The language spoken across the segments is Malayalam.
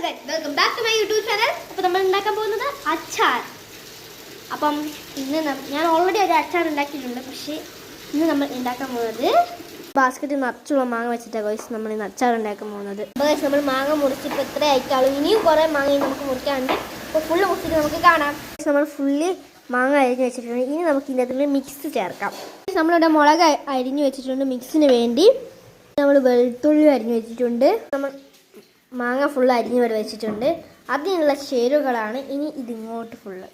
Welcome back to my YouTube channel. അപ്പോൾ നമ്മൾ ഉണ്ടാക്കാൻ പോകുന്നത് അച്ചാർ. അപ്പം ഇന്ന് ഞാൻ ഓൾറെഡി ഒരു അച്ചാർ ഉണ്ടാക്കിയിട്ടുണ്ട്. പക്ഷേ ഇന്ന് നമ്മൾ ഉണ്ടാക്കാൻ പോകുന്നത് ബാസ്ക്കറ്റിൽ നിറച്ചുള്ള മാങ്ങ വെച്ചിട്ടാണ് ഗൈസ് നമ്മൾ ഇന്ന് അച്ചാർ ഉണ്ടാക്കാൻ പോകുന്നത്. അപ്പോൾ ഗൈസ് നമ്മൾ മാങ്ങ മുറിച്ചിപ്പോൾ ഇത്ര ആയിട്ടാളൂ. ഇനിയും കുറേ മാങ്ങ നമുക്ക് മുറിക്കാനുണ്ട്. അപ്പോൾ ഫുള്ള് മുറിച്ചിട്ട് നമുക്ക് കാണാം. നമ്മൾ ഫുള്ളി മാങ്ങ അരിഞ്ഞ് വെച്ചിട്ടുണ്ട്. ഇനി നമുക്ക് ഇതിനകത്ത് മിക്സ് ചേർക്കാം. നമ്മളിവിടെ മുളക് അരിഞ്ഞ് വെച്ചിട്ടുണ്ട് മിക്സിന് വേണ്ടി. നമ്മൾ വെളുത്തുള്ളി അരിഞ്ഞ് വെച്ചിട്ടുണ്ട്. നമ്മൾ മാങ്ങ ഫുള്ള് അരിഞ്ഞ് ഇവിടെ വെച്ചിട്ടുണ്ട്. അതിനുള്ള ചേരുവകളാണ് ഇനി ഇതിങ്ങോട്ട് ഫുള്ള്.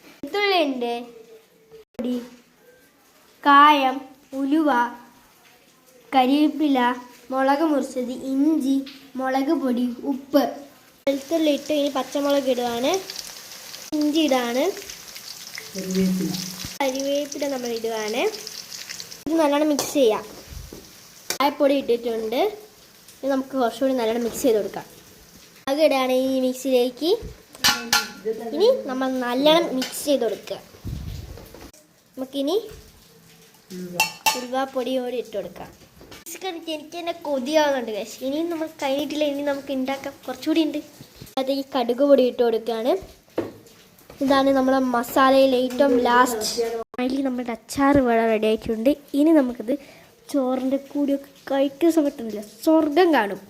വെളുത്തുള്ളി ഉണ്ട്, പൊടി, കായം, ഉലുവ, കരിവേപ്പില, മുളക് മുറിച്ചത്, ഇഞ്ചി, മുളക് പൊടി, ഉപ്പ്. വെളുത്തുള്ളി ഇട്ട് ഇനി പച്ചമുളക് ഇടുകയാണ്, ഇഞ്ചി ഇടാണ്, കരിവേപ്പില നമ്മൾ ഇടുകയാണ്. ഇത് നല്ലോണം മിക്സ് ചെയ്യാം. കായപ്പൊടി ഇട്ടിട്ടുണ്ട്. ഇത് നമുക്ക് കുറച്ചുകൂടി നല്ലോണം മിക്സ് ചെയ്ത് കൊടുക്കാം. അത് ഇടുകയാണ് ഈ മിക്സിയിലേക്ക്. ഇനി നമ്മൾ നല്ലോണം മിക്സ് ചെയ്ത് കൊടുക്കുക. നമുക്കിനി ഉലുവാപ്പൊടിയോടെ ഇട്ട് കൊടുക്കാം. എനിക്ക് തന്നെ കൊതിയാവുന്നുണ്ട് ഗൈസ്. ഇനിയും നമ്മൾ കഴിഞ്ഞിട്ടില്ല. ഇനി നമുക്ക് ഉണ്ടാക്കാം, കുറച്ചുകൂടി ഉണ്ട്. അത് ഈ കടുക് പൊടി ഇട്ട് കൊടുക്കുകയാണ്. ഇതാണ് നമ്മുടെ മസാലയിൽ ഏറ്റവും ലാസ്റ്റ്. അതിൽ നമ്മുടെ അച്ചാർ ഇവിടെ റെഡി ആയിട്ടുണ്ട്. ഇനി നമുക്കിത് ചോറിൻ്റെ കൂടിയൊക്കെ കഴിക്കുന്ന സമയത്തുണ്ടല്ലോ സ്വർഗം കാണും.